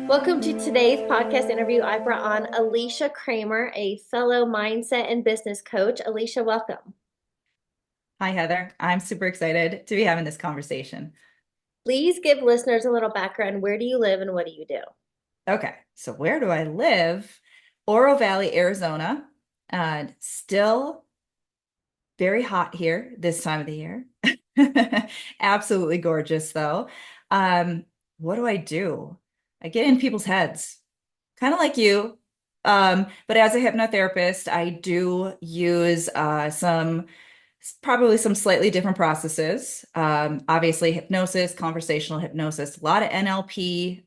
Welcome to today's podcast interview. I brought on Alicia Kramer, a fellow mindset and business coach. Alicia, welcome. Hi, Heather. I'm super excited to be having this conversation. Please give listeners a little background. Where do you live and what do you do? Okay, so where do I live? Oro Valley, Arizona. Still very hot here this time of the year. Absolutely gorgeous, though. Um, what do I do? I get in people's heads, kind of like you. But as a hypnotherapist, I do use probably some slightly different processes. Obviously, hypnosis, conversational hypnosis, a lot of NLP.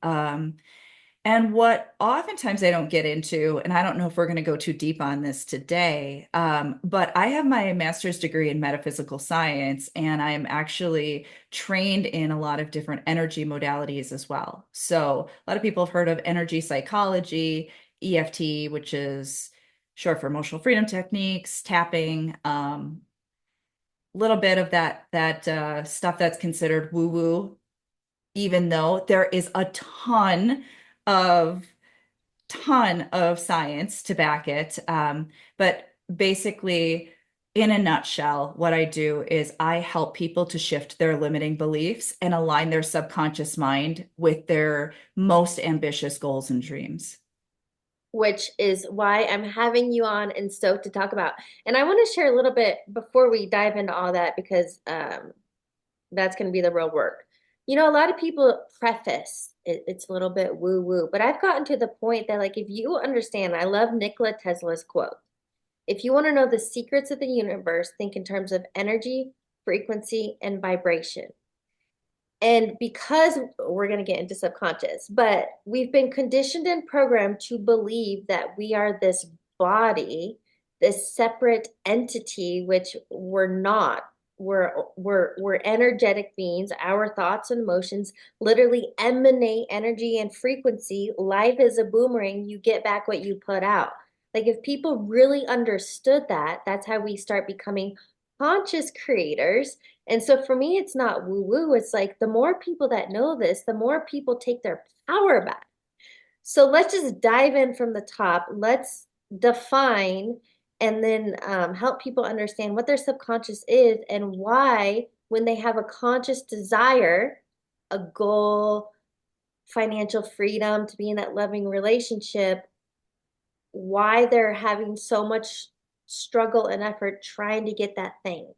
And what oftentimes I don't get into, and I don't know if we're going to go too deep on this today, but I have my master's degree in metaphysical science, and I'm actually trained in a lot of different energy modalities as well. So a lot of people have heard of energy psychology, EFT, which is short for emotional freedom techniques, tapping, little bit of that stuff that's considered woo-woo, even though there is a of ton of science to back it. But basically, in a nutshell, what I do is I help people to shift their limiting beliefs and align their subconscious mind with their most ambitious goals and dreams. Which is why I'm having you on and stoked to talk about. And I want to share a little bit before we dive into all that because that's going to be the real work. A lot of people preface it's a little bit woo woo, but I've gotten to the point that, like, if you understand, I love Nikola Tesla's quote. If you want to know the secrets of the universe, think in terms of energy, frequency, and vibration. And because we're going to get into subconscious, but we've been conditioned and programmed to believe that we are this body, this separate entity, which we're not. We're energetic beings. Our thoughts and emotions literally emanate energy and frequency. Life is a boomerang. You get back what you put out. Like, if people really understood that, that's how we start becoming conscious creators. And so for me, it's not woo woo. It's like the more people that know this, the more people take their power back. So let's just dive in from the top. Let's define and then help people understand what their subconscious is and why, when they have a conscious desire, a goal, financial freedom, to be in that loving relationship, why they're having so much struggle and effort trying to get that thing.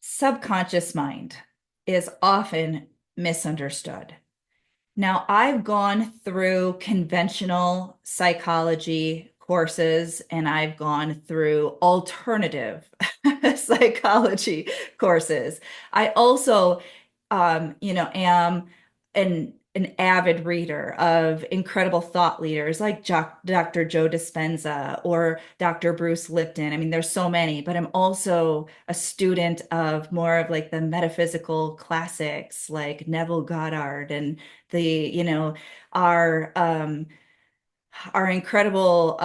Subconscious mind is often misunderstood. Now, I've gone through conventional psychology courses and I've gone through alternative psychology courses. I also, am an avid reader of incredible thought leaders like Dr. Joe Dispenza or Dr. Bruce Lipton. I mean, there's so many, but I'm also a student of more of like the metaphysical classics like Neville Goddard and the, our um our incredible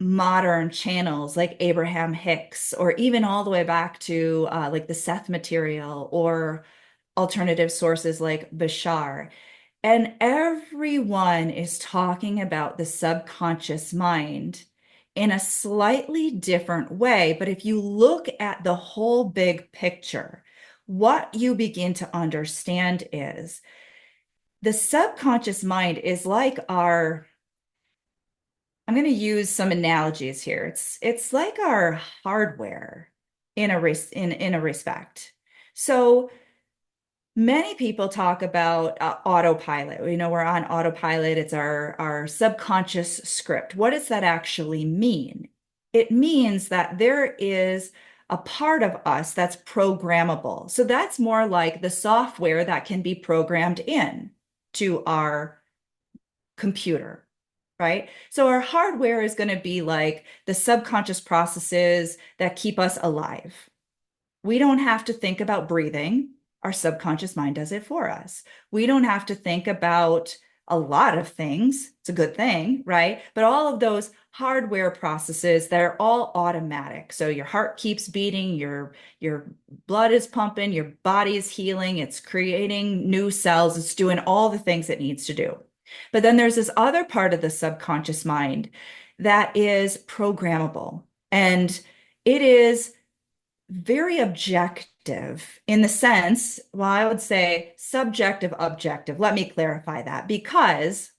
modern channels like Abraham Hicks, or even all the way back to like the Seth material or alternative sources like Bashar. And everyone is talking about the subconscious mind in a slightly different way. But if you look at the whole big picture, what you begin to understand is the subconscious mind is like I'm going to use some analogies here. It's like our hardware in a respect. So many people talk about autopilot. We're on autopilot. It's our subconscious script. What does that actually mean? It means that there is a part of us that's programmable. So that's more like the software that can be programmed in to our computer, right? So our hardware is going to be like the subconscious processes that keep us alive. We don't have to think about breathing. Our subconscious mind does it for us. We don't have to think about a lot of things. It's a good thing, right? But all of those hardware processes that are all automatic. So your heart keeps beating, your blood is pumping, your body is healing, it's creating new cells, it's doing all the things it needs to do. But then there's this other part of the subconscious mind that is programmable. And it is very objective in the sense, well, I would say subjective, objective. Let me clarify that because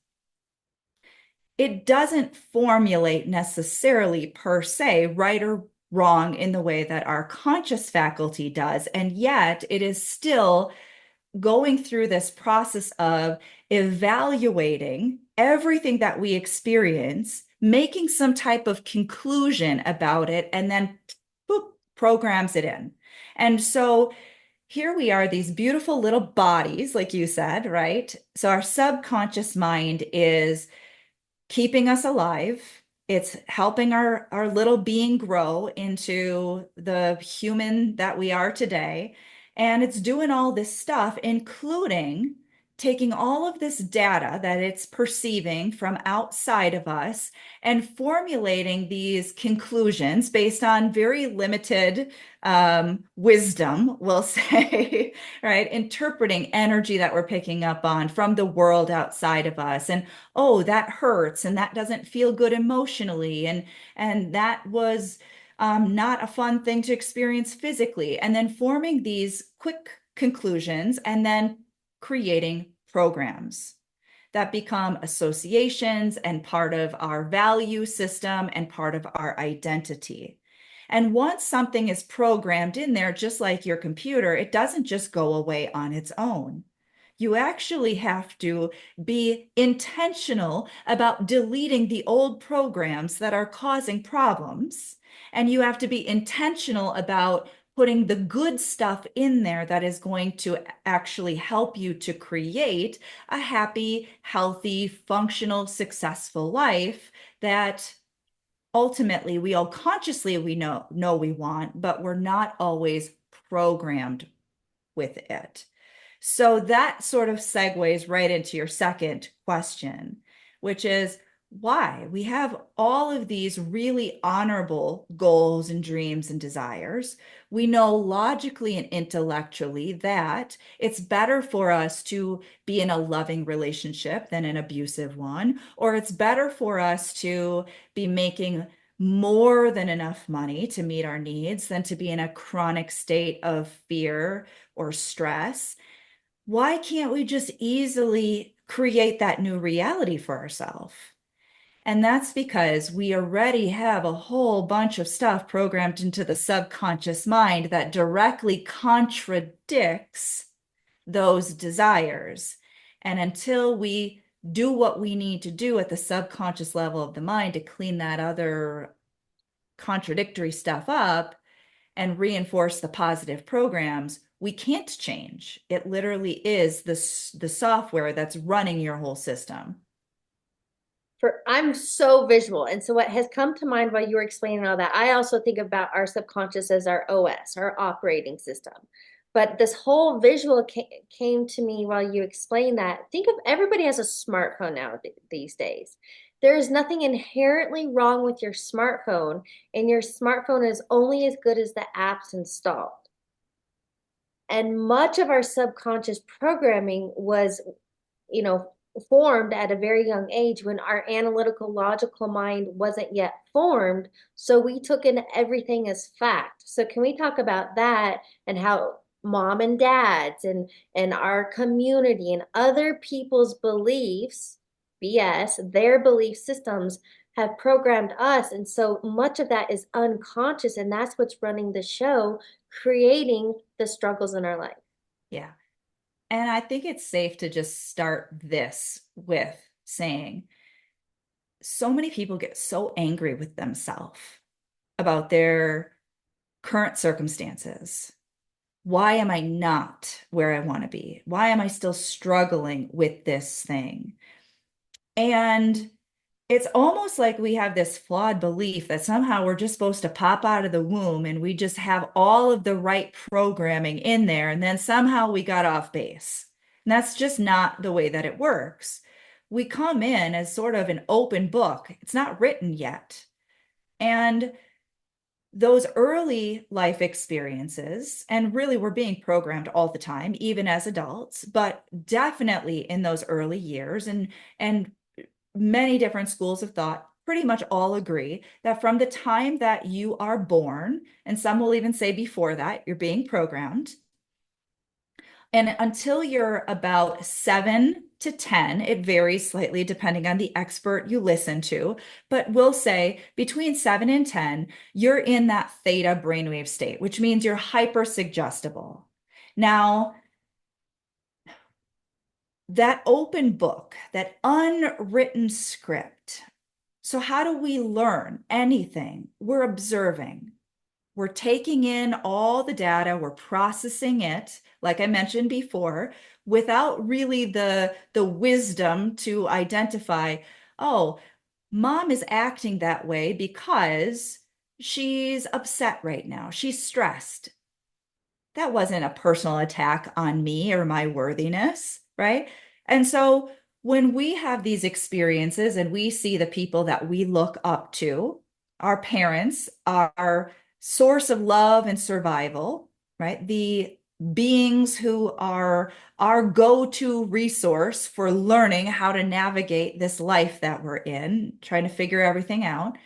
it doesn't formulate necessarily per se right or wrong in the way that our conscious faculty does. And yet it is still going through this process of evaluating everything that we experience, making some type of conclusion about it, and then boop, programs it in. And so here we are, these beautiful little bodies, like you said, right? So our subconscious mind is keeping us alive. It's helping our little being grow into the human that we are today. And it's doing all this stuff, including taking all of this data that it's perceiving from outside of us and formulating these conclusions based on very limited wisdom, we'll say, right? Interpreting energy that we're picking up on from the world outside of us. And oh, that hurts and that doesn't feel good emotionally. And that was not a fun thing to experience physically. And then forming these quick conclusions and then creating programs that become associations and part of our value system and part of our identity. And once something is programmed in there, just like your computer, it doesn't just go away on its own. You actually have to be intentional about deleting the old programs that are causing problems. And you have to be intentional about putting the good stuff in there that is going to actually help you to create a happy, healthy, functional, successful life that ultimately we all consciously we know we want, but we're not always programmed with it. So that sort of segues right into your second question, which is why we have all of these really honorable goals and dreams and desires. We know logically and intellectually that it's better for us to be in a loving relationship than an abusive one, or it's better for us to be making more than enough money to meet our needs than to be in a chronic state of fear or stress. Why can't we just easily create that new reality for ourselves? And that's because we already have a whole bunch of stuff programmed into the subconscious mind that directly contradicts those desires. And until we do what we need to do at the subconscious level of the mind to clean that other contradictory stuff up, and reinforce the positive programs, we can't change. It literally is the software that's running your whole system. I'm so visual. And so what has come to mind while you were explaining all that, I also think about our subconscious as our OS, our operating system. But this whole visual came to me while you explained that. Think of everybody has a smartphone now these days. There is nothing inherently wrong with your smartphone, and your smartphone is only as good as the apps installed. And much of our subconscious programming was, you know, formed at a very young age when our analytical, logical mind wasn't yet formed. So we took in everything as fact. So can we talk about that and how mom and dads and our community and other people's beliefs, BS, their belief systems have programmed us. And so much of that is unconscious. And that's what's running the show, creating the struggles in our life. Yeah. And I think it's safe to just start this with saying so many people get so angry with themselves about their current circumstances. Why am I not where I want to be? Why am I still struggling with this thing? And it's almost like we have this flawed belief that somehow we're just supposed to pop out of the womb and we just have all of the right programming in there, and then somehow we got off base. And that's just not the way that it works. we come in as sort of an open book. It's not written yet. And those early life experiences, and really we're being programmed all the time, even as adults, but definitely in those early years, and many different schools of thought pretty much all agree that from the time that you are born, and some will even say before that, you're being programmed. And until you're about 7 to 10, it varies slightly depending on the expert you listen to, but we'll say between 7 and 10, you're in that theta brainwave state, which means you're hyper suggestible. Now, that open book, that unwritten script. So, how do we learn anything? We're observing. We're taking in all the data, we're processing it, like I mentioned before, without really the wisdom to identify, oh, mom is acting that way because she's upset right now. She's stressed. That wasn't a personal attack on me or my worthiness, right? And so when we have these experiences and we see the people that we look up to, our parents, our source of love and survival, right? The beings who are our go-to resource for learning how to navigate this life that we're in, trying to figure everything out.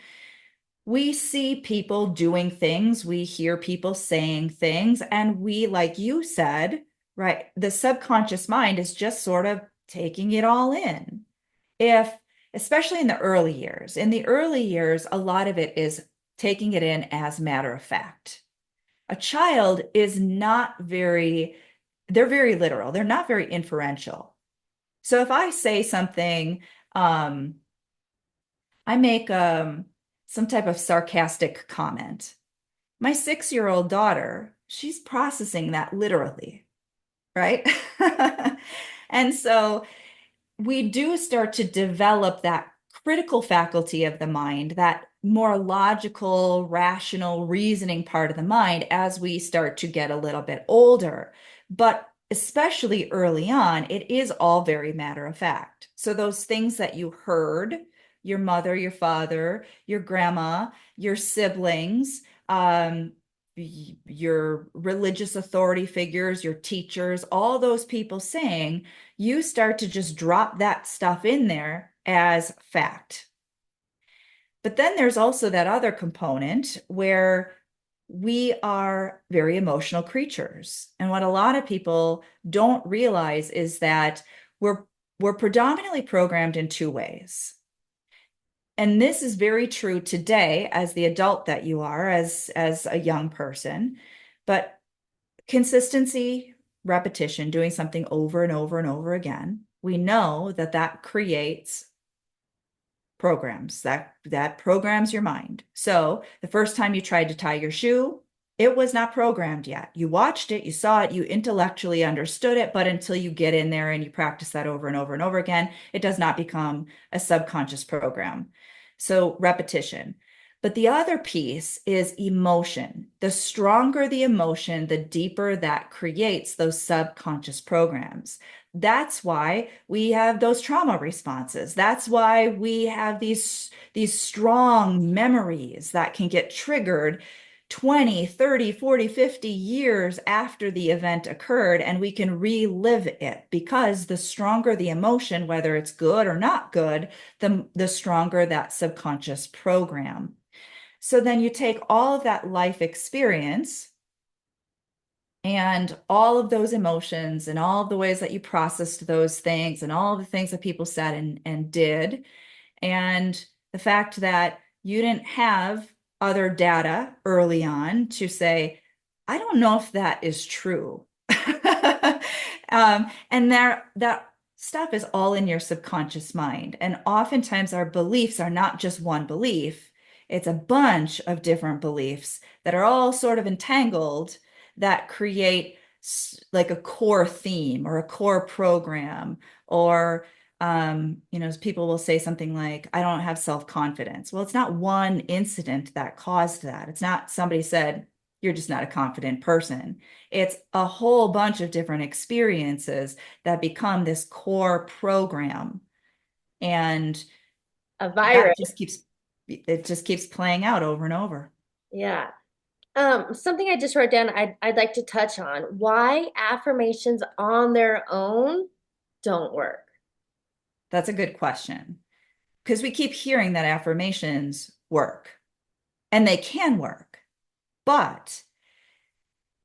We see people doing things, we hear people saying things, and we, like you said, right, the subconscious mind is just sort of taking it all in. If, especially in the early years, a lot of it is taking it in as matter of fact. A child is not very, they're very literal, they're not very inferential. So if I say something, um, I make some type of sarcastic comment. My 6-year-old daughter, she's processing that literally, right? And so we do start to develop that critical faculty of the mind, that more logical, rational, reasoning part of the mind as we start to get a little bit older. But especially early on, it is all very matter of fact. So those things that you heard, your mother, your father, your grandma, your siblings, your religious authority figures, your teachers, all those people saying, you start to just drop that stuff in there as fact. But then there's also that other component where we are very emotional creatures. And what a lot of people don't realize is that we're predominantly programmed in two ways. And this is very true today as the adult that you are, as a young person. But consistency, repetition, doing something over and over and over again, we know that that creates programs, that programs your mind. So the first time you tried to tie your shoe, it was not programmed yet. You watched it, you saw it, you intellectually understood it, but until you get in there and you practice that over and over and over again, it does not become a subconscious program. So repetition. But the other piece is emotion. The stronger the emotion, the deeper that creates those subconscious programs. That's why we have those trauma responses. That's why we have these strong memories that can get triggered 20, 30, 40, 50 years after the event occurred, and we can relive it because the stronger the emotion, whether it's good or not good, the stronger that subconscious program. So then you take all of that life experience and all of those emotions and all of the ways that you processed those things and all of the things that people said and did, and the fact that you didn't have other data early on to say, I don't know if that is true. And that stuff is all in your subconscious mind. And oftentimes our beliefs are not just one belief, it's a bunch of different beliefs that are all sort of entangled that create like a core theme or a core program or people will say something like, I don't have self-confidence. Well, it's not one incident that caused that. It's not somebody said, you're just not a confident person. It's a whole bunch of different experiences that become this core program. And A that virus. just keeps playing out over and over. Yeah. Something I just wrote down I'd like to touch on why affirmations on their own don't work. That's a good question because we keep hearing that affirmations work and they can work. But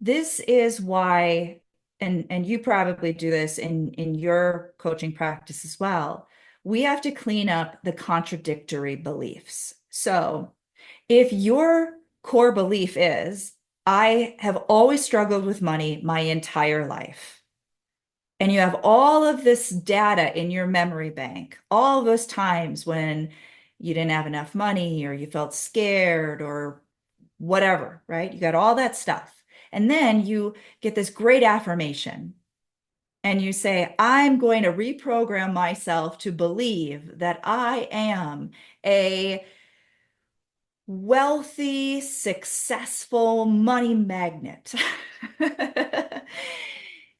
this is why, and you probably do this in your coaching practice as well. We have to clean up the contradictory beliefs. So if your core belief is, I have always struggled with money my entire life, and you have all of this data in your memory bank, all those times when you didn't have enough money or you felt scared or whatever, right? You got all that stuff. And then you get this great affirmation and you say, I'm going to reprogram myself to believe that I am a wealthy, successful money magnet.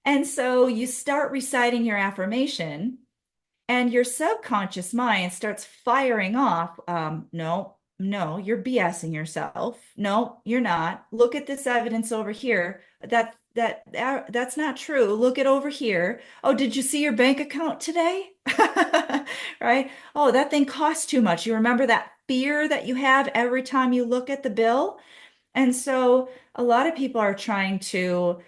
And so you start reciting your affirmation, and your subconscious mind starts firing off. No, no, you're BSing yourself. No, you're not. Look at this evidence over here. That's not true. Look at over here. Oh, did you see your bank account today? Right? Oh, that thing costs too much. You remember that fear that you have every time you look at the bill? And so a lot of people are trying to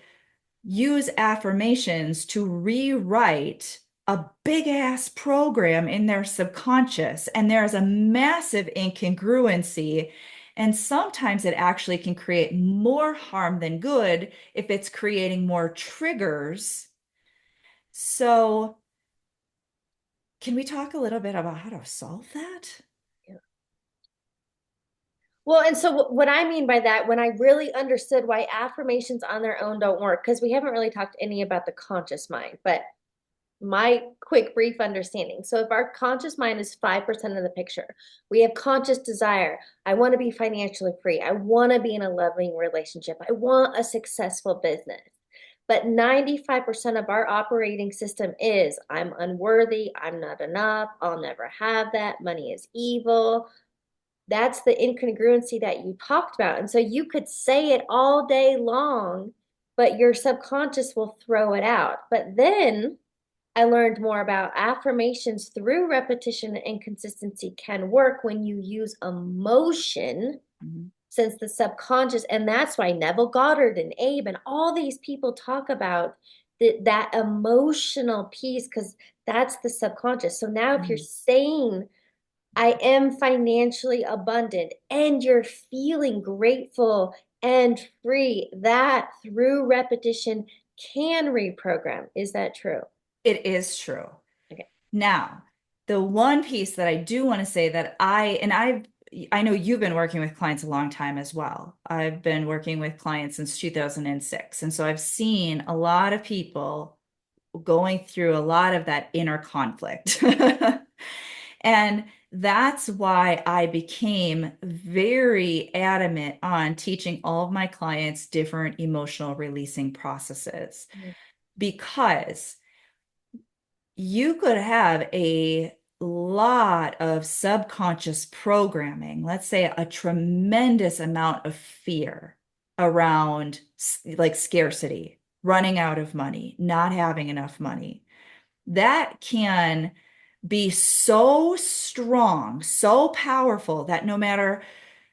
use affirmations to rewrite a big ass program in their subconscious. And there's a massive incongruency. And sometimes it actually can create more harm than good if it's creating more triggers. So, can we talk a little bit about how to solve that? Yeah. Well, and so what I mean by that, when I really understood why affirmations on their own don't work, because we haven't really talked any about the conscious mind, but my quick, brief understanding. So, if our conscious mind is 5% of the picture, we have conscious desire. I want to be financially free. I want to be in a loving relationship. I want a successful business. But 95% of our operating system is I'm unworthy. I'm not enough. I'll never have that. Money is evil. That's the incongruency that you talked about. And so you could say it all day long, but your subconscious will throw it out. But then I learned more about affirmations through repetition and consistency can work when you use emotion, Mhm. since the subconscious, and that's why Neville Goddard and Abe and all these people talk about that emotional piece because that's the subconscious. So now if you're Mhm. saying I am financially abundant and you're feeling grateful and free, that through repetition can reprogram. Is that true? It is true. Okay. Now, the one piece that I do want to say that I know you've been working with clients a long time as well. I've been working with clients since 2006. And so I've seen a lot of people going through a lot of that inner conflict. And that's why I became very adamant on teaching all of my clients different emotional releasing processes because you could have a lot of subconscious programming, let's say a tremendous amount of fear around like scarcity, running out of money, not having enough money. That can be so strong, so powerful that no matter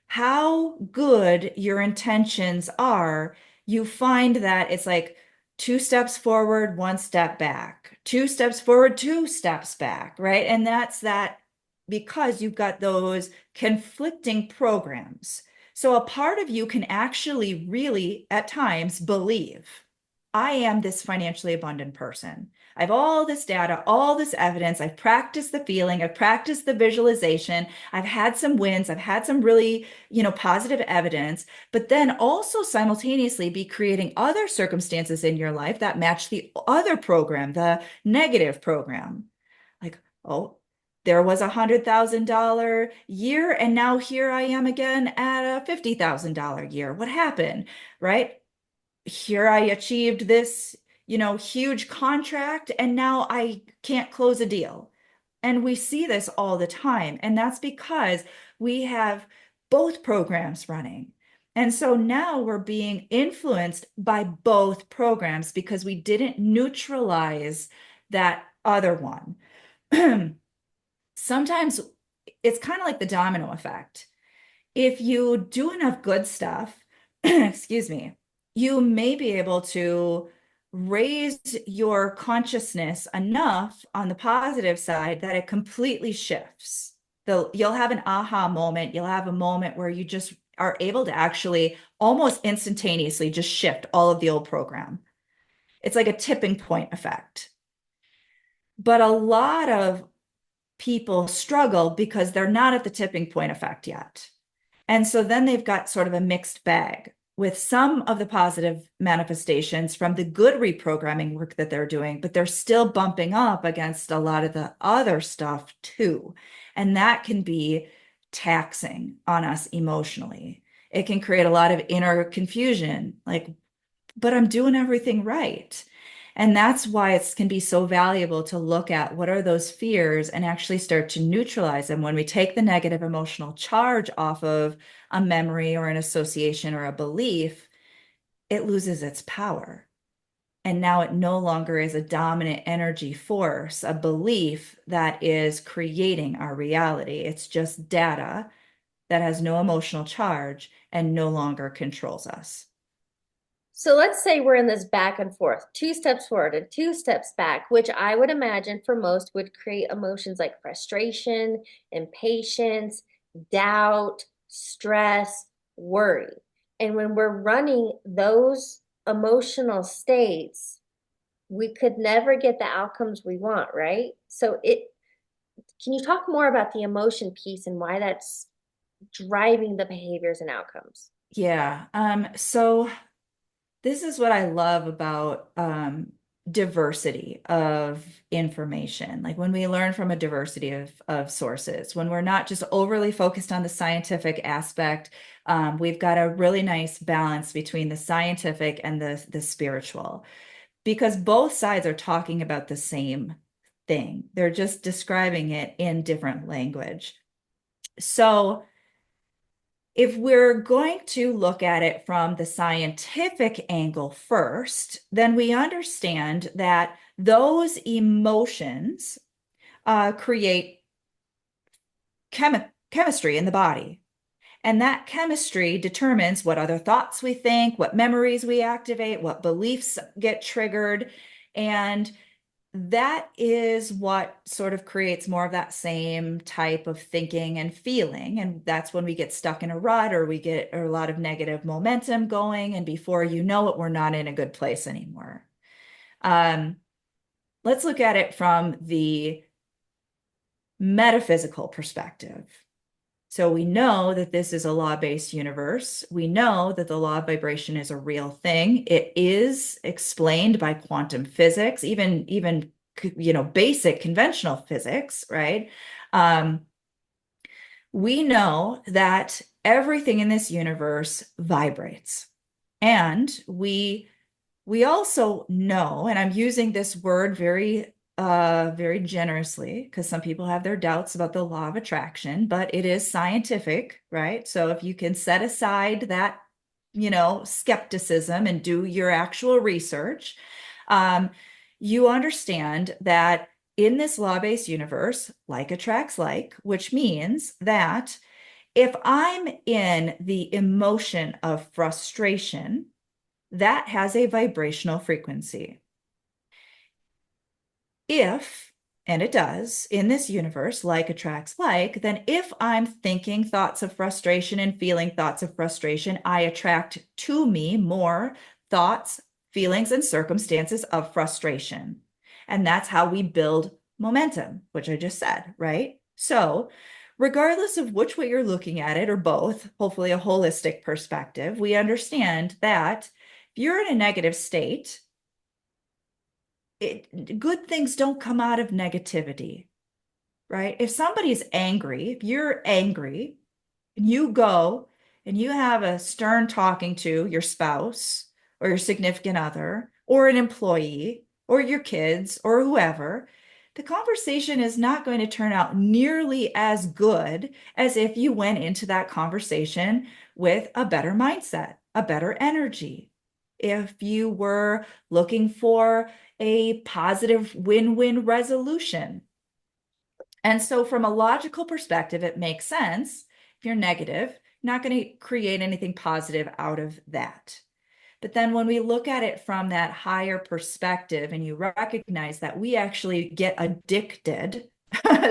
how good your intentions are, you find that it's like two steps forward, one step back, two steps forward, two steps back, right? And that's that because you've got those conflicting programs. So a part of you can actually really, at times, believe I am this financially abundant person. I have all this data, all this evidence. I've practiced the feeling, I've practiced the visualization. I've had some wins, I've had some really, positive evidence, but then also simultaneously be creating other circumstances in your life that match the other program, the negative program. Like, oh, there was $100,000 year, and now here I am again at a $50,000 year. What happened? Right? Here I achieved this, huge contract, and now I can't close a deal. And we see this all the time. And that's because we have both programs running. And so now we're being influenced by both programs because we didn't neutralize that other one. Sometimes it's kind of like the domino effect. If you do enough good stuff, excuse me, you may be able to raise your consciousness enough on the positive side that it completely shifts. You'll have an aha moment. You'll have a moment where you just are able to actually almost instantaneously just shift all of the old program. It's like a tipping point effect. But a lot of people struggle because they're not at the tipping point effect yet. And so then they've got sort of a mixed bag with some of the positive manifestations from the good reprogramming work that they're doing, but they're still bumping up against a lot of the other stuff too. And that can be taxing on us emotionally. It can create a lot of inner confusion, like, but I'm doing everything right. And that's why it can be so valuable to look at what are those fears and actually start to neutralize them. When we take the negative emotional charge off of a memory or an association or a belief, it loses its power. And now it no longer is a dominant energy force, a belief that is creating our reality. It's just data that has no emotional charge and no longer controls us. So let's say we're in this back and forth, 2 steps forward and 2 steps back, which I would imagine for most would create emotions like frustration, impatience, doubt, stress, worry. And when we're running those emotional states, we could never get the outcomes we want, right? Can you talk more about the emotion piece and why that's driving the behaviors and outcomes? Yeah. So this is what I love about diversity of information. Like when we learn from a diversity of sources, when we're not just overly focused on the scientific aspect, we've got a really nice balance between the scientific and the spiritual, because both sides are talking about the same thing. They're just describing it in different language. So if we're going to look at it from the scientific angle first, then we understand that those emotions create chemistry in the body. And that chemistry determines what other thoughts we think, what memories we activate, what beliefs get triggered. And that is what sort of creates more of that same type of thinking and feeling. And that's when we get stuck in a rut or we get a lot of negative momentum going. And before you know it, we're not in a good place anymore. Um, let's look at it from the metaphysical perspective. So we know that this is a law-based universe. We know that the law of vibration is a real thing. It is explained by quantum physics, even basic conventional physics, right? Um, we know that everything in this universe vibrates. And we also know, and I'm using this word very generously because some people have their doubts about the law of attraction, but it is scientific, right? So if you can set aside that, skepticism and do your actual research, um, you understand that in this law-based universe, like attracts like, which means that if I'm in the emotion of frustration, that has a vibrational frequency. If, and it does, in this universe, like attracts like, then if I'm thinking thoughts of frustration and feeling thoughts of frustration, I attract to me more thoughts, feelings, and circumstances of frustration. And that's how we build momentum, which I just said, right? So, regardless of which way you're looking at it, or both, hopefully a holistic perspective, we understand that if you're in a negative state, good things don't come out of negativity, right? If somebody's angry, if you're angry and you go and you have a stern talking to your spouse or your significant other or an employee or your kids or whoever, the conversation is not going to turn out nearly as good as if you went into that conversation with a better mindset, a better energy. If you were looking for a positive win-win resolution. And so, from a logical perspective, it makes sense. If you're negative, you're not going to create anything positive out of that. But then when we look at it from that higher perspective and you recognize that we actually get addicted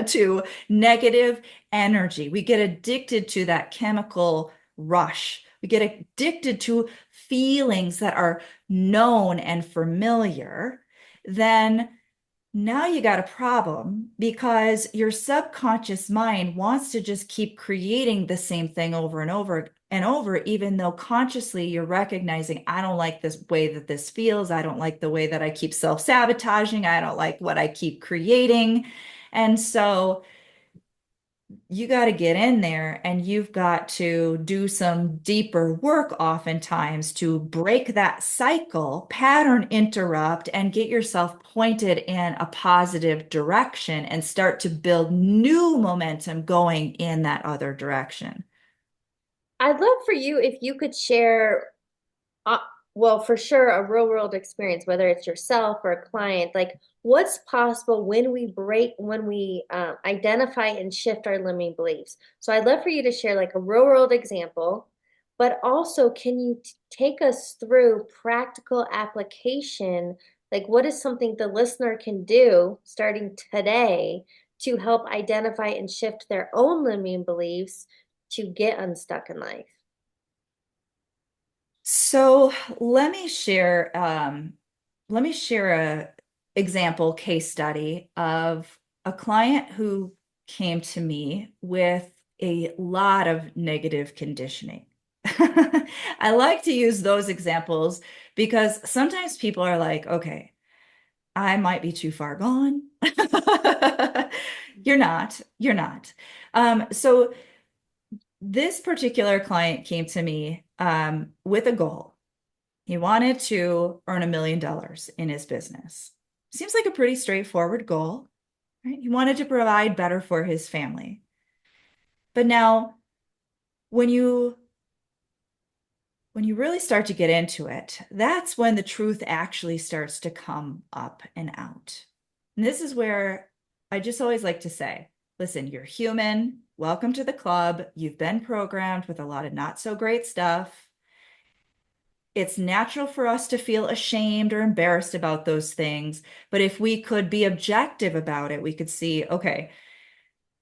to negative energy, we get addicted to that chemical rush, we get addicted to feelings that are known and familiar, then now you got a problem because your subconscious mind wants to just keep creating the same thing over and over and over, even though consciously you're recognizing, I don't like this way that this feels. I don't like the way that I keep self-sabotaging. I don't like what I keep creating. And so you got to get in there and you've got to do some deeper work oftentimes to break that cycle, pattern interrupt, and get yourself pointed in a positive direction and start to build new momentum going in that other direction. I'd love for you if you could share, uh, well, for sure, a real world experience, whether it's yourself or a client, like what's possible when we identify and shift our limiting beliefs. So I'd love for you to share like a real world example, but also can you take us through practical application? Like what is something the listener can do starting today to help identify and shift their own limiting beliefs to get unstuck in life? So let me share a example case study of a client who came to me with a lot of negative conditioning. I like to use those examples because sometimes people are like, okay, I might be too far gone. You're not. So this particular client came to me with a goal. He wanted to earn $1 million in his business. Seems like a pretty straightforward goal, right? He wanted to provide better for his family. But now, when you when you really start to get into it, that's when the truth actually starts to come up and out. And this is where I just always like to say, listen, you're human. Welcome to the club. You've been programmed with a lot of not so great stuff. It's natural for us to feel ashamed or embarrassed about those things. But if we could be objective about it, we could see, okay,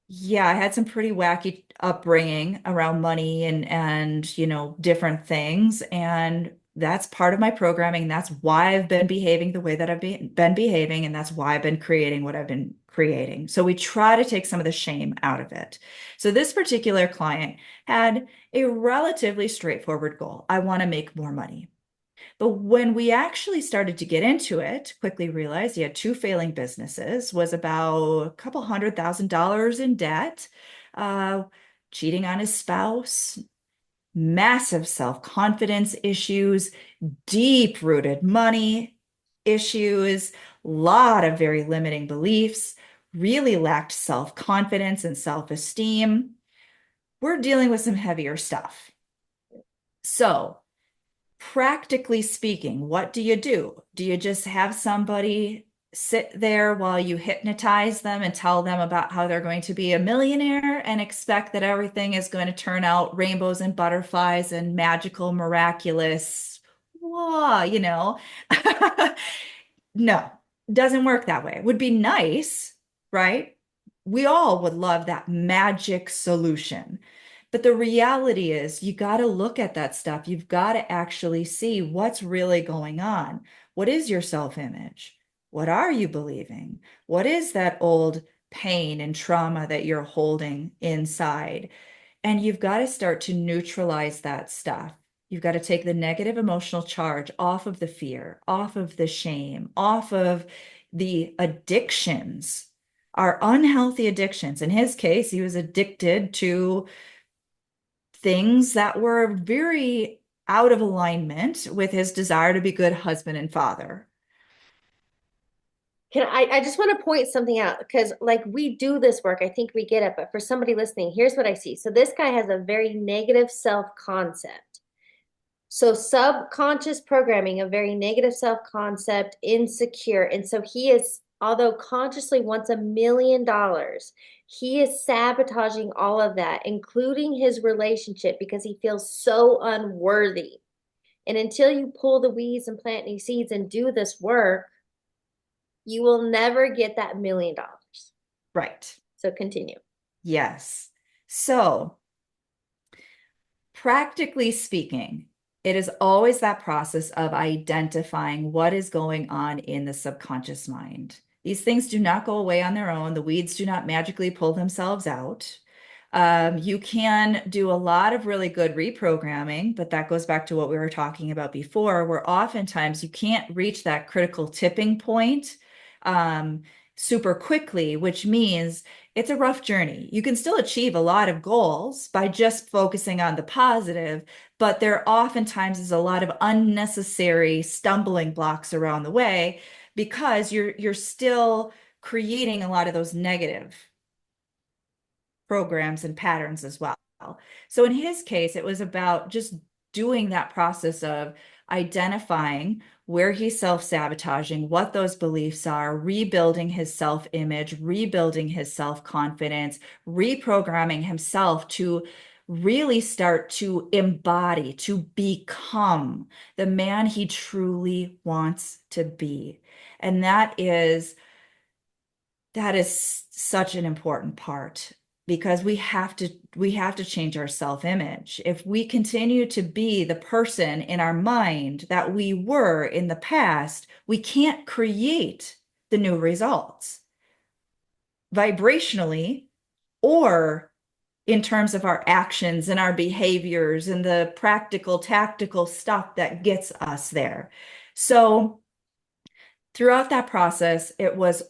yeah, I had some pretty wacky upbringing around money and different things. And that's part of my programming. That's why I've been behaving the way that I've been behaving. And that's why I've been creating what I've been creating. So we try to take some of the shame out of it. So this particular client had a relatively straightforward goal. I want to make more money. But when we actually started to get into it, quickly realized he had two failing businesses, was about a couple $100,000 in debt, uh, cheating on his spouse, massive self-confidence issues, deep-rooted money issues, lot of very limiting beliefs, really lacked self-confidence and self-esteem. We're dealing with some heavier stuff. So, practically speaking, what do you do? Do you just have somebody sit there while you hypnotize them and tell them about how they're going to be a millionaire and expect that everything is going to turn out rainbows and butterflies and magical, miraculous? Whoa, No, doesn't work that way. It would be nice, right? We all would love that magic solution. But the reality is, you got to look at that stuff. You've got to actually see what's really going on. What is your self-image? What are you believing? What is that old pain and trauma that you're holding inside? And you've got to start to neutralize that stuff. You've got to take the negative emotional charge off of the fear, off of the shame, off of the addictions, our unhealthy addictions. In his case, he was addicted to things that were very out of alignment with his desire to be a good husband and father. I just want to point something out because like we do this work, I think we get it, but for somebody listening, here's what I see. So this guy has a very negative self-concept. So subconscious programming, a very negative self-concept, insecure. And so he is, although consciously wants $1 million, he is sabotaging all of that, including his relationship, because he feels so unworthy. And until you pull the weeds and plant new seeds and do this work, you will never get that $1 million. Right. So continue. Yes. So, practically speaking, it is always that process of identifying what is going on in the subconscious mind. These things do not go away on their own. The weeds do not magically pull themselves out. You can do a lot of really good reprogramming, but that goes back to what we were talking about before, where oftentimes you can't reach that critical tipping point um, super quickly, which means it's a rough journey. You can still achieve a lot of goals by just focusing on the positive, but there oftentimes is a lot of unnecessary stumbling blocks around the way because you're still creating a lot of those negative programs and patterns as well. So in his case, it was about just doing that process of identifying where he's self-sabotaging, what those beliefs are, rebuilding his self-image, rebuilding his self-confidence, reprogramming himself to really start to embody, to become the man he truly wants to be. And that is such an important part because we have to change our self-image. If we continue to be the person in our mind that we were in the past, we can't create the new results vibrationally or in terms of our actions and our behaviors and the practical tactical stuff that gets us there. So throughout that process, it was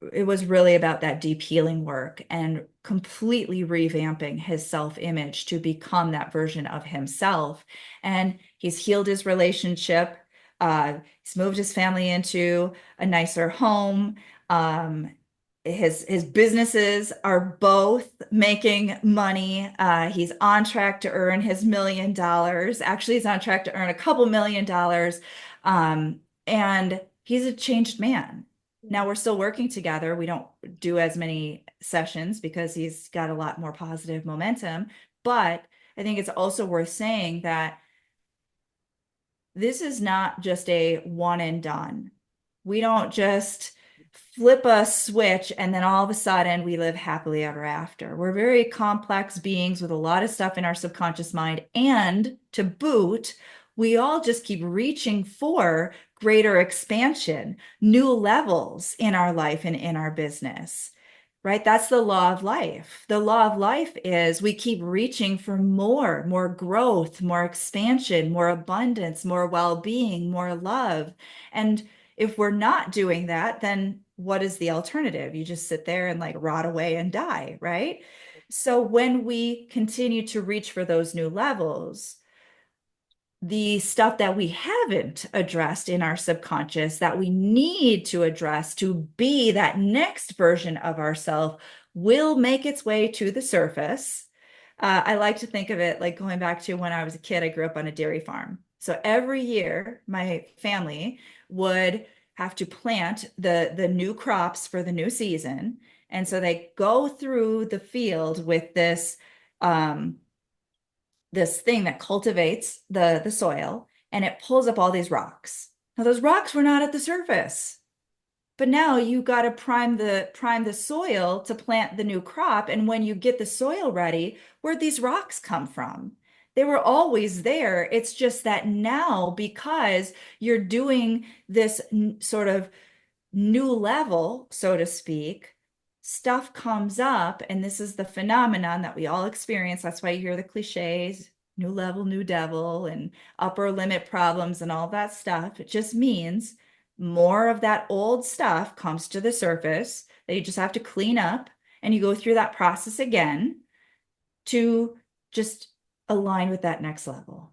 really about that deep healing work and completely revamping his self-image to become that version of himself. And he's healed his relationship. He's moved his family into a nicer home. Um, his businesses are both making money. He's on track to earn his $1 million. Actually, he's on track to earn a couple $1 million. And he's a changed man. Now we're still working together. We don't do as many sessions because he's got a lot more positive momentum. But I think it's also worth saying that this is not just a one and done. We don't just flip a switch and then all of a sudden we live happily ever after. We're very complex beings with a lot of stuff in our subconscious mind. And to boot, we all just keep reaching for greater expansion, new levels in our life and in our business. Right? That's the law of life. The law of life is we keep reaching for more growth, more expansion, more abundance, more well-being, more love. And if we're not doing that, then what is the alternative? You just sit there and like rot away and die, right? So when we continue to reach for those new levels, the stuff that we haven't addressed in our subconscious that we need to address to be that next version of ourselves will make its way to the surface. I like to think of it like going back to when I was a kid, I grew up on a dairy farm. So every year, my family would have to plant the new crops for the new season. And so they go through the field with um, this thing that cultivates the soil and it pulls up all these rocks. Now those rocks were not at the surface. But now you got to prime the soil to plant the new crop. And when you get the soil ready, where'd these rocks come from? They were always there. It's just that now, because you're doing this sort of new level, so to speak, stuff comes up, and this is the phenomenon that we all experience. That's why you hear the cliches, new level, new devil, and upper limit problems and all that stuff. It just means more of that old stuff comes to the surface that you just have to clean up, and you go through that process again to just align with that next level.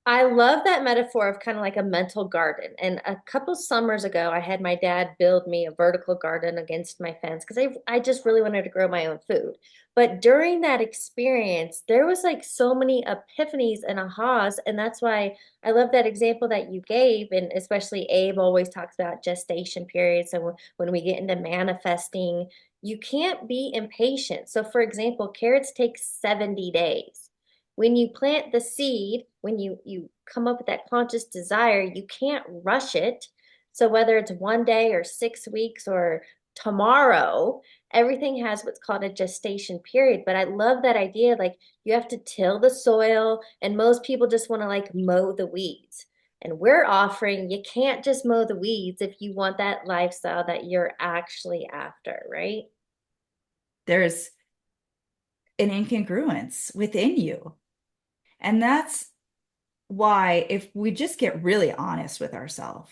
I love that metaphor of kind of like a mental garden. And a couple summers ago, I had my dad build me a vertical garden against my fence because I just really wanted to grow my own food. But during that experience, there was like so many epiphanies and ahas. And that's why I love that example that you gave. And especially Abe always talks about gestation periods. So when we get into manifesting, you can't be impatient. So, for example, carrots take 70 days. When you plant the seed, when you come up with that conscious desire, you can't rush it. So whether it's 1 day or 6 weeks or tomorrow, everything has what's called a gestation period. But I love that idea. Like you have to till the soil, and most people just want to like mow the weeds. And we're offering you can't just mow the weeds if you want that lifestyle that you're actually after, right? There's an incongruence within you. And that's why, if we just get really honest with ourselves,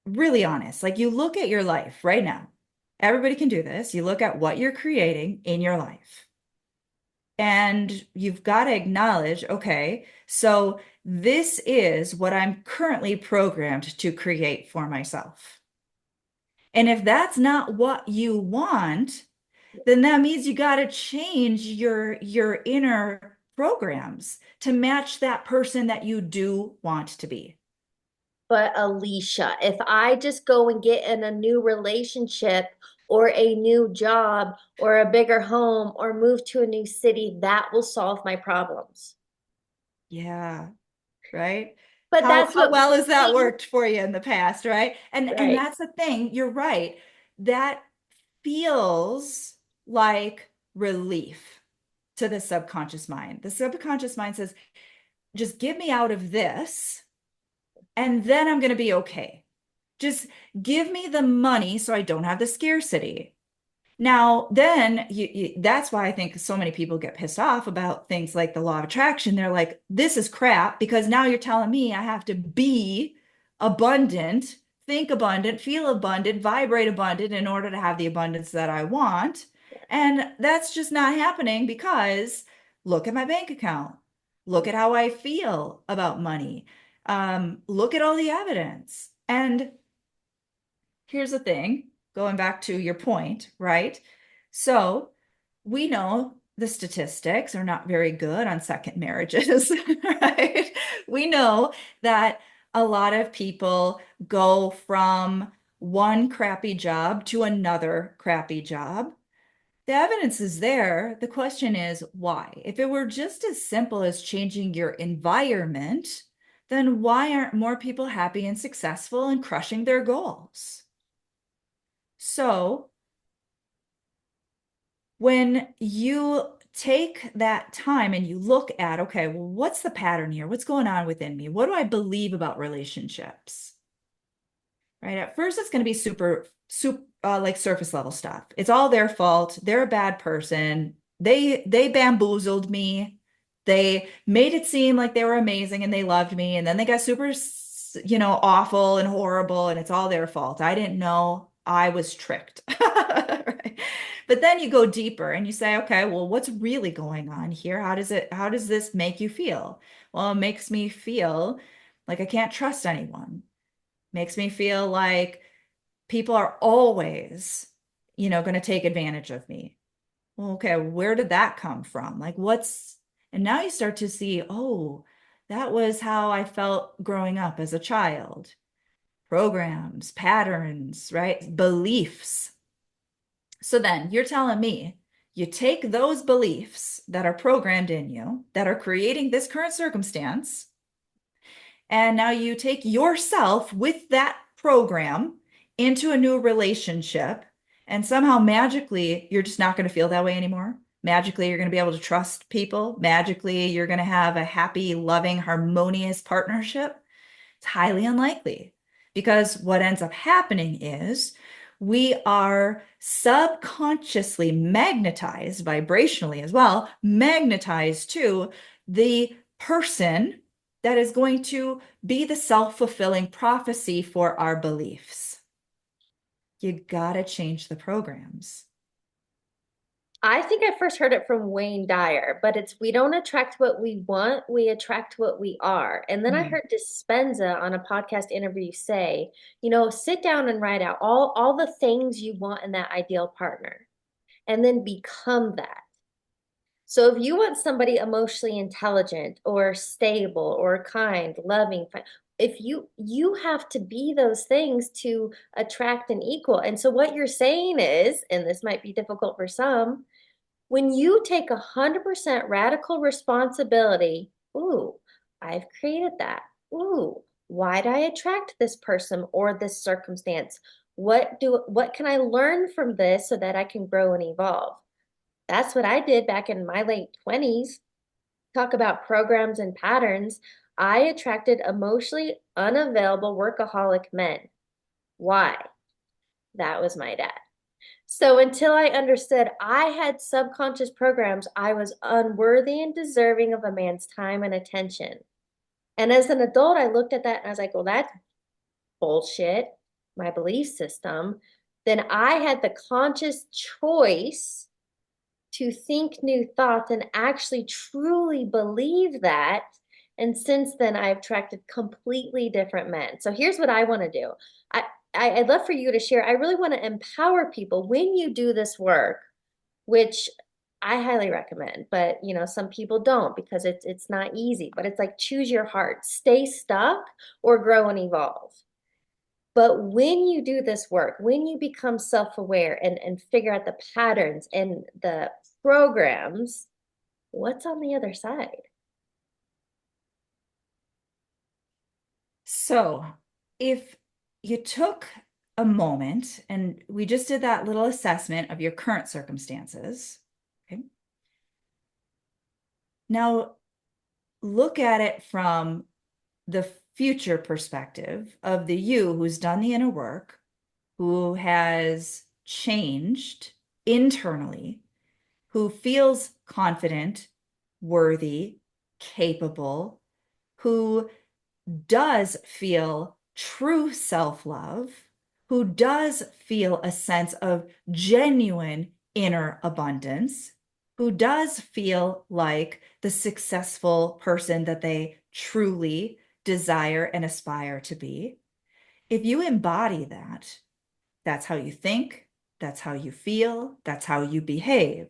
really honest, like you look at your life right now, everybody can do this. You look at what you're creating in your life, and you've got to acknowledge, okay, so this is what I'm currently programmed to create for myself. And if that's not what you want, then that means you got to change your inner programs to match that person that you do want to be. But Alicia, if I just go and get in a new relationship or a new job or a bigger home or move to a new city, that will solve my problems. Yeah, right? But that's How what well has that we, worked for you in the past, right? And right? that's the thing, you're right. That feels like relief to the subconscious mind. The subconscious mind says, just get me out of this, and then I'm going to be okay. Just give me the money so I don't have the scarcity. Now, then that's why I think so many people get pissed off about things like the law of attraction. They're like, this is crap because now you're telling me I have to be abundant, think abundant, feel abundant, vibrate abundant in order to have the abundance that I want. And that's just not happening because look at my bank account. Look at how I feel about money. Look at all the evidence. And here's the thing, going back to your point, right? So we know the statistics are not very good on second marriages, right? We know that a lot of people go from one crappy job to another crappy job. The evidence is there. The question is why? If it were just as simple as changing your environment, then why aren't more people happy and successful and crushing their goals? So when you take that time and you look at, okay, well, what's the pattern here? What's going on within me? What do I believe about relationships? Right? At first, it's going to be super, like surface level stuff. It's all their fault. They're a bad person. They bamboozled me. They made it seem like they were amazing and they loved me, and then they got super, awful and horrible, and it's all their fault. I didn't know. I was tricked. Right? But then you go deeper and you say, okay, well, what's really going on here? How does this make you feel? Well, it makes me feel like I can't trust anyone. Makes me feel like people are always, going to take advantage of me. Well, okay, where did that come from? Like, and now you start to see, oh, that was how I felt growing up as a child. Programs, patterns, right? Beliefs. So then you're telling me you take those beliefs that are programmed in you, that are creating this current circumstance, and now you take yourself with that program into a new relationship, and somehow magically you're just not going to feel that way anymore. Magically, you're going to be able to trust people. Magically, you're going to have a happy, loving, harmonious partnership. It's highly unlikely because what ends up happening is we are subconsciously magnetized vibrationally as well, magnetized to the person that is going to be the self-fulfilling prophecy for our beliefs. You gotta change the programs. I think I first heard it from Wayne Dyer, but it's we don't attract what we want, we attract what we are. And then I Hmm. heard Dispenza on a podcast interview say, sit down and write out all the things you want in that ideal partner and then become that. So if you want somebody emotionally intelligent or stable or kind, loving, if you have to be those things to attract an equal. And so what you're saying is, and this might be difficult for some, when you take 100% radical responsibility, ooh, I've created that. Ooh, why'd I attract this person or this circumstance? What can I learn from this so that I can grow and evolve? That's what I did back in my late 20s. Talk about programs and patterns. I attracted emotionally unavailable workaholic men. Why? That was my dad. So until I understood I had subconscious programs, I was unworthy and deserving of a man's time and attention. And as an adult, I looked at that and I was like, well, that's bullshit, my belief system. Then I had the conscious choice to think new thoughts and actually truly believe that. And since then, I've attracted completely different men. So here's what I want to do. I, I'd love for you to share. I really want to empower people when you do this work, which I highly recommend, but some people don't because it's not easy, but it's like choose your heart, stay stuck or grow and evolve. But when you do this work, when you become self-aware and figure out the patterns and the programs, what's on the other side? So, if you took a moment and we just did that little assessment of your current circumstances, okay? Now look at it from the future perspective of the you who's done the inner work, who has changed internally, who feels confident, worthy, capable, who does feel true self-love, who does feel a sense of genuine inner abundance, who does feel like the successful person that they truly desire and aspire to be. If you embody that, that's how you think, that's how you feel, that's how you behave.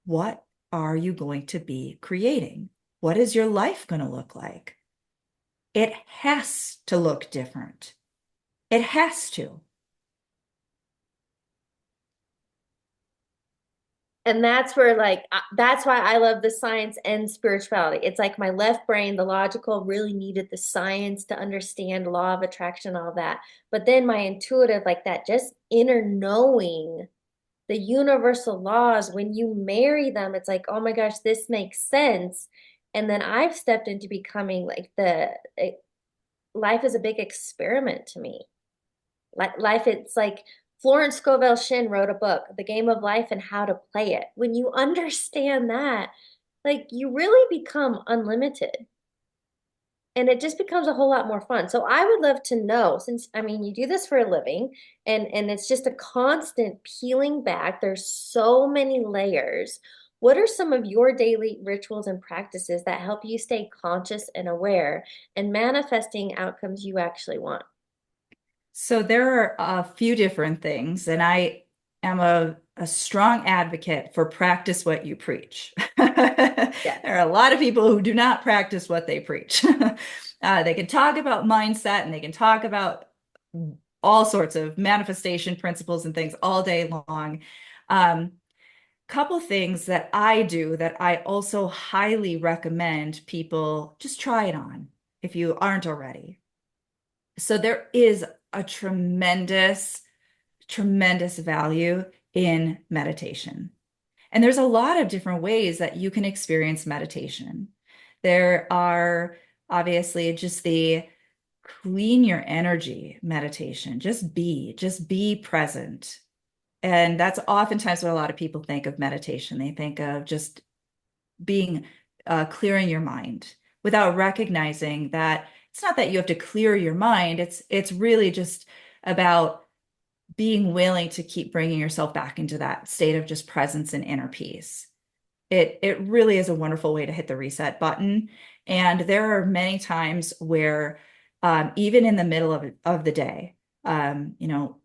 What are you going to be creating? What is your life going to look like? It has to look different. It has to. And that's where, like, that's why I love the science and spirituality. It's like my left brain, the logical, really needed the science to understand law of attraction, all that. But then my intuitive, like that, just inner knowing the universal laws, when you marry them, it's like, oh my gosh, this makes sense. And then I've stepped into becoming like life is a big experiment to me. Life, it's like Florence Scovel Shinn wrote a book, The Game of Life and How to Play It. When you understand that, like you really become unlimited and it just becomes a whole lot more fun. So I would love to know, since I mean you do this for a living and it's just a constant peeling back. There's so many layers. What are some of your daily rituals and practices that help you stay conscious and aware and manifesting outcomes you actually want? So there are a few different things, and I am a strong advocate for practice what you preach. Yes. There are a lot of people who do not practice what they preach. They can talk about mindset and they can talk about all sorts of manifestation principles and things all day long. Um, Couple things that I do that I also highly recommend people just try it on if you aren't already. So there is a tremendous value in meditation. And there's a lot of different ways that you can experience meditation. There are obviously just the clean your energy meditation, just be present. And that's oftentimes what a lot of people think of meditation. They think of just being clearing your mind without recognizing that it's not that you have to clear your mind. It's really just about being willing to keep bringing yourself back into that state of just presence and inner peace. It really is a wonderful way to hit the reset button. And there are many times where, even in the middle of the day, you know,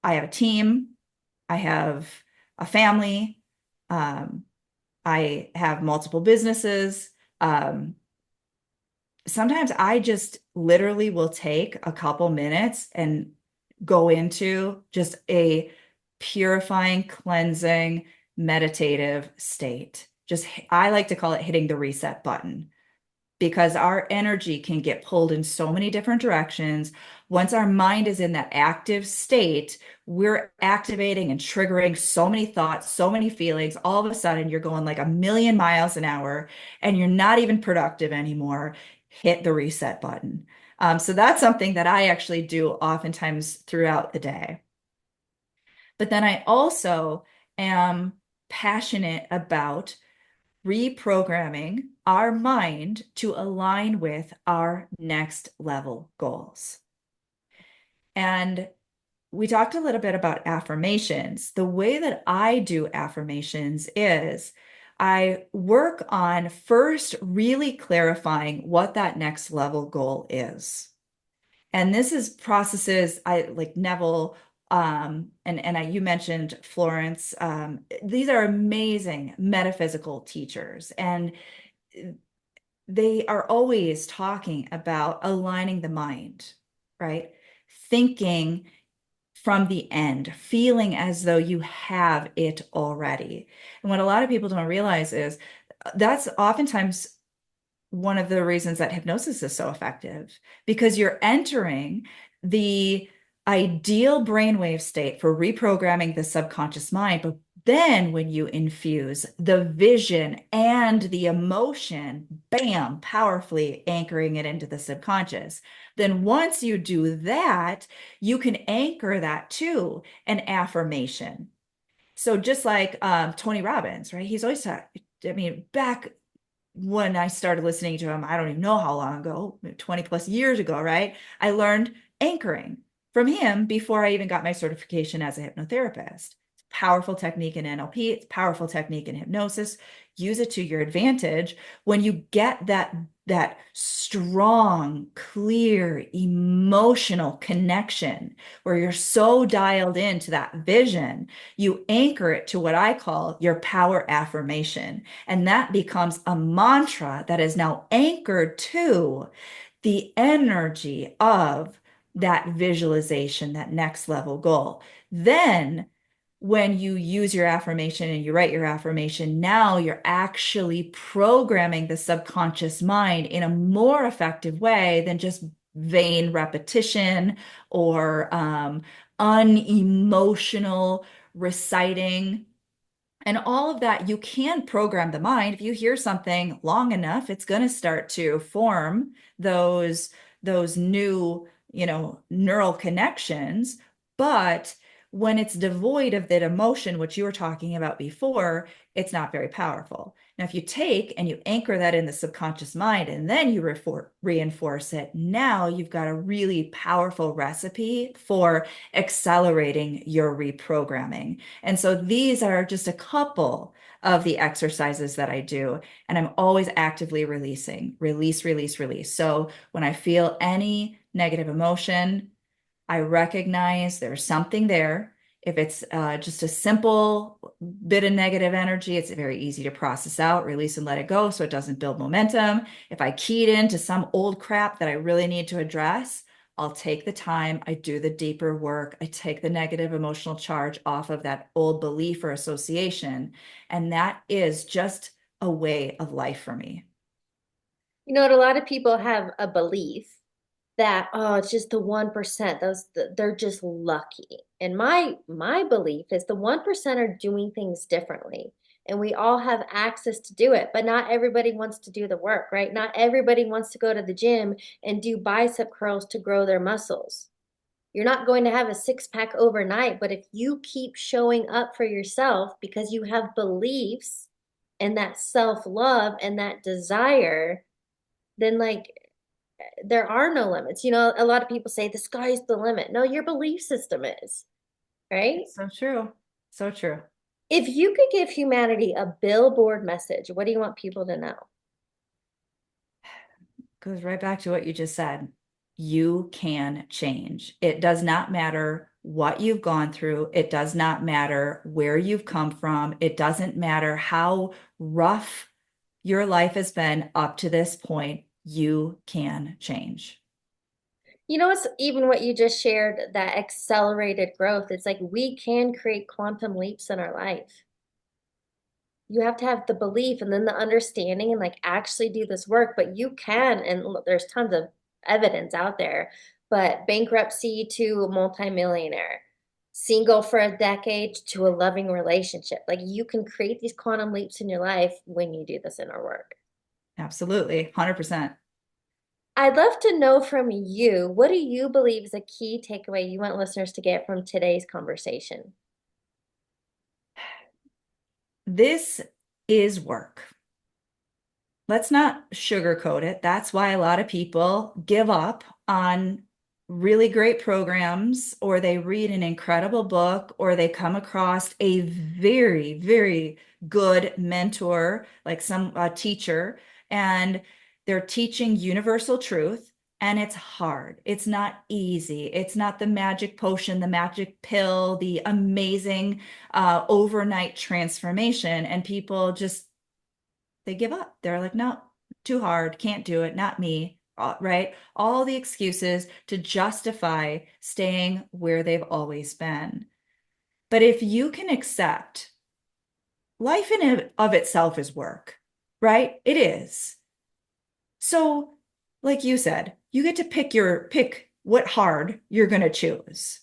I have a team, I have a family, um, I have multiple businesses. Um, Sometimes I just literally will take a couple minutes and go into just a purifying, cleansing, meditative state. Just, I like to call it hitting the reset button because our energy can get pulled in so many different directions. Once our mind is in that active state, we're activating and triggering so many thoughts, so many feelings. All of a sudden, you're going like a million miles an hour and you're not even productive anymore. Hit the reset button. So that's something that I actually do oftentimes throughout the day. But then I also am passionate about reprogramming our mind to align with our next level goals. And we talked a little bit about affirmations. The way that I do affirmations is I work on first really clarifying what that next level goal is. And this is processes I like Neville, you mentioned Florence. These are amazing metaphysical teachers, and they are always talking about aligning the mind, right? Thinking from the end, feeling as though you have it already. And what a lot of people don't realize is that's oftentimes one of the reasons that hypnosis is so effective because you're entering the ideal brainwave state for reprogramming the subconscious mind. But then when you infuse the vision and the emotion, bam, powerfully anchoring it into the subconscious. Then once you do that, you can anchor that to an affirmation. So just like Tony Robbins, right? He's always talking, I mean, back when I started listening to him, I don't even know how long ago, 20 plus years ago, right? I learned anchoring from him before I even got my certification as a hypnotherapist. It's a powerful technique in NLP, it's a powerful technique in hypnosis. Use it to your advantage when you get that strong, clear, emotional connection where you're so dialed into that vision, you anchor it to what I call your power affirmation. And that becomes a mantra that is now anchored to the energy of that visualization, that next level goal. Then, when you use your affirmation and you write your affirmation, now you're actually programming the subconscious mind in a more effective way than just vain repetition or unemotional reciting and all of that. You can program the mind. If you hear something long enough, it's going to start to form those new, neural connections. But when it's devoid of that emotion, which you were talking about before, it's not very powerful. Now, if you take and you anchor that in the subconscious mind and then you reinforce it, now you've got a really powerful recipe for accelerating your reprogramming. And so these are just a couple of the exercises that I do. And I'm always actively releasing, release, release, release. So when I feel any negative emotion, I recognize there's something there. If it's just a simple bit of negative energy, it's very easy to process out, release, and let it go so it doesn't build momentum. If I keyed into some old crap that I really need to address, I'll take the time, I do the deeper work, I take the negative emotional charge off of that old belief or association. And that is just a way of life for me. You know what? A lot of people have a belief that, oh, it's just the 1%. They're just lucky. And my belief is the 1% are doing things differently. And we all have access to do it, but not everybody wants to do the work, right? Not everybody wants to go to the gym and do bicep curls to grow their muscles. You're not going to have a six pack overnight, but if you keep showing up for yourself because you have beliefs and that self love and that desire, then like there are no limits. You know, a lot of people say the sky's the limit. No, your belief system is. right? It's so true. So true. If you could give humanity a billboard message, what do you want people to know? Goes right back to what you just said. You can change. It does not matter what you've gone through. It does not matter where you've come from. It doesn't matter how rough your life has been up to this point. You can change. You know, it's even what you just shared, that accelerated growth. It's like we can create quantum leaps in our life. You have to have the belief and then the understanding and like actually do this work, but you can. And there's tons of evidence out there. But bankruptcy to multimillionaire, single for a decade to a loving relationship. Like you can create these quantum leaps in your life when you do this inner work. Absolutely. 100%. I'd love to know from you, what do you believe is a key takeaway you want listeners to get from today's conversation? This is work. Let's not sugarcoat it. That's why a lot of people give up on really great programs, or they read an incredible book, or they come across a very, very good mentor, like some teacher, and they're teaching universal truth. And it's hard. It's not easy. It's not the magic potion, the magic pill, the amazing overnight transformation. And people just they give up. They're like, no, too hard, can't do it, not me, right? All the excuses to justify staying where they've always been. But if you can accept life in and of itself is work, right? It is. So, like you said, you get to pick what hard you're going to choose.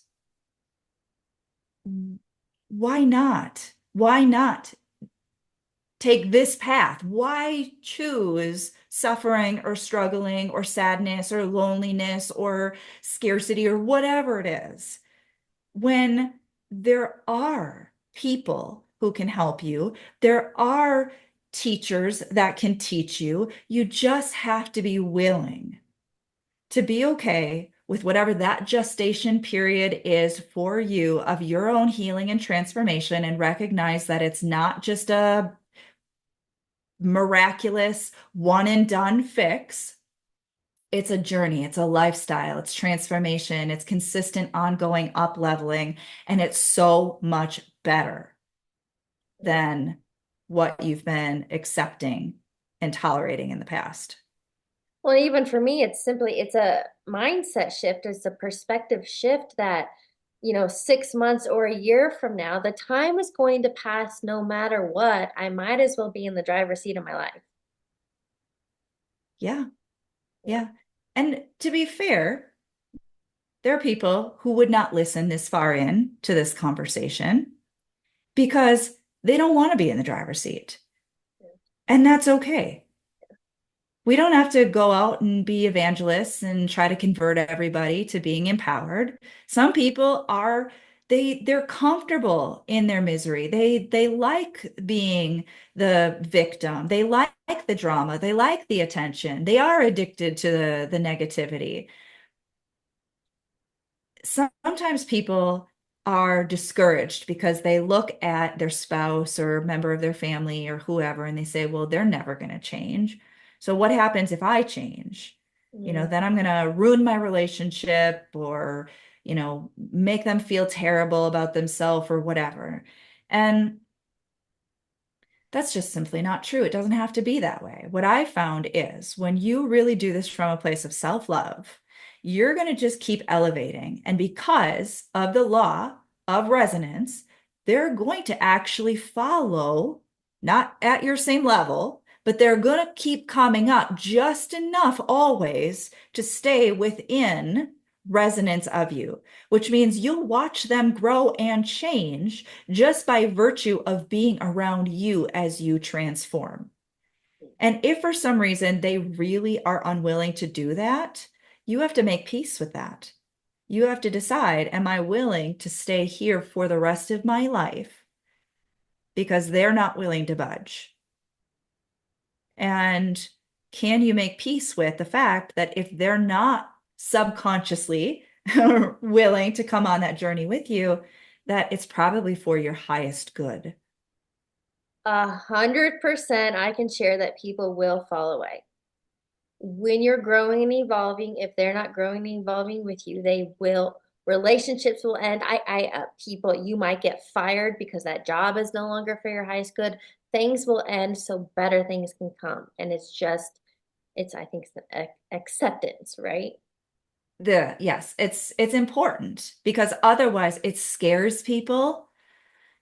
Why not? Why not take this path? Why choose suffering or struggling or sadness or loneliness or scarcity or whatever it is when there are people who can help you? There are teachers that can teach you. You just have to be willing to be okay with whatever that gestation period is for you of your own healing and transformation, and recognize that it's not just a miraculous one and done fix. It's a journey, it's a lifestyle, it's transformation, it's consistent ongoing up leveling, and it's so much better than what you've been accepting and tolerating in the past. Well, even for me, it's a mindset shift, it's a perspective shift that, 6 months or a year from now, the time is going to pass no matter what. I might as well be in the driver's seat of my life. Yeah, yeah. And to be fair, there are people who would not listen this far in to this conversation because they don't want to be in the driver's seat. And that's okay. We don't have to go out and be evangelists and try to convert everybody to being empowered. Some people are they're comfortable in their misery. They like being the victim. They like the drama. They like the attention. They are addicted to the negativity. Sometimes people are discouraged because they look at their spouse or member of their family or whoever and they say, well, they're never going to change. So what happens if I change? Mm. Then I'm going to ruin my relationship or, make them feel terrible about themselves or whatever. And that's just simply not true. It doesn't have to be that way. What I found is when you really do this from a place of self-love, you're going to just keep elevating. And because of the law of resonance, they're going to actually follow, not at your same level, but they're going to keep coming up just enough always to stay within resonance of you, which means you'll watch them grow and change just by virtue of being around you as you transform. And if for some reason they really are unwilling to do that, you have to make peace with that. You have to decide, am I willing to stay here for the rest of my life because they're not willing to budge? And can you make peace with the fact that if they're not subconsciously willing to come on that journey with you, that it's probably for your highest good. 100% I can share that people will fall away. When you're growing and evolving, if they're not growing and evolving with you, they will, relationships will end. People, you might get fired because that job is no longer for your highest good. Things will end so better things can come. And it's just, I think it's acceptance, right? Yes, it's important because otherwise it scares people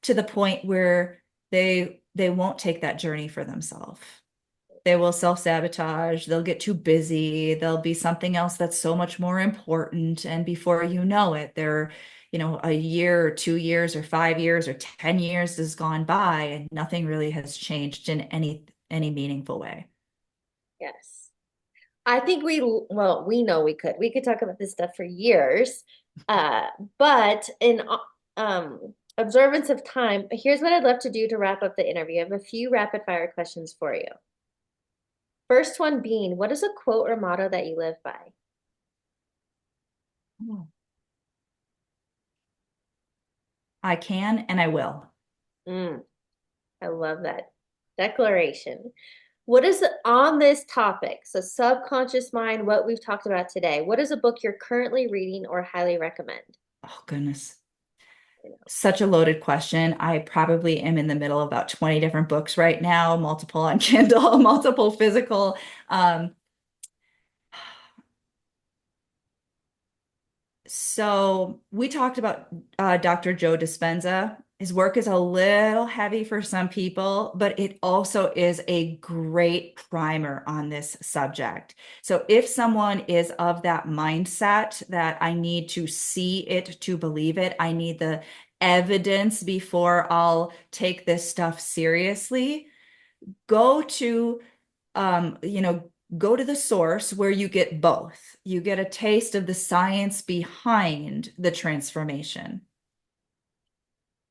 to the point where they won't take that journey for themselves. They will self-sabotage, they'll get too busy, there'll be something else that's so much more important. And before you know it, they're, a year or 2 years or 5 years or 10 years has gone by and nothing really has changed in any meaningful way. Yes. I think well, we know we could talk about this stuff for years. Uh, but in observance of time, here's what I'd love to do to wrap up the interview. I have a few rapid fire questions for you. First one being, what is a quote or motto that you live by? Oh. I can and I will. Mm, I love that declaration. What is on this topic? So subconscious mind, what we've talked about today. What is a book you're currently reading or highly recommend? Oh, goodness. Such a loaded question. I probably am in the middle of about 20 different books right now, multiple on Kindle, multiple physical. Um, so we talked about Dr. Joe Dispenza. His work is a little heavy for some people, but it also is a great primer on this subject. So if someone is of that mindset that I need to see it to believe it, I need the evidence before I'll take this stuff seriously, go to go to the source where you get both. You get a taste of the science behind the transformation.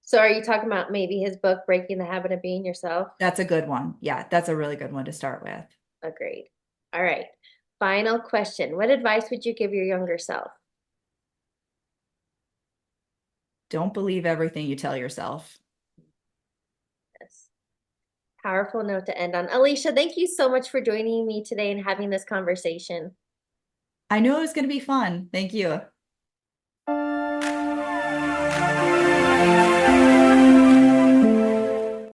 So are you talking about maybe his book, Breaking the Habit of Being Yourself? That's a good one. Yeah, that's a really good one to start with. Agreed. All right. Final question. What advice would you give your younger self? Don't believe everything you tell yourself. Yes. Powerful note to end on. Alicia, thank you so much for joining me today and having this conversation. I know it was going to be fun. Thank you.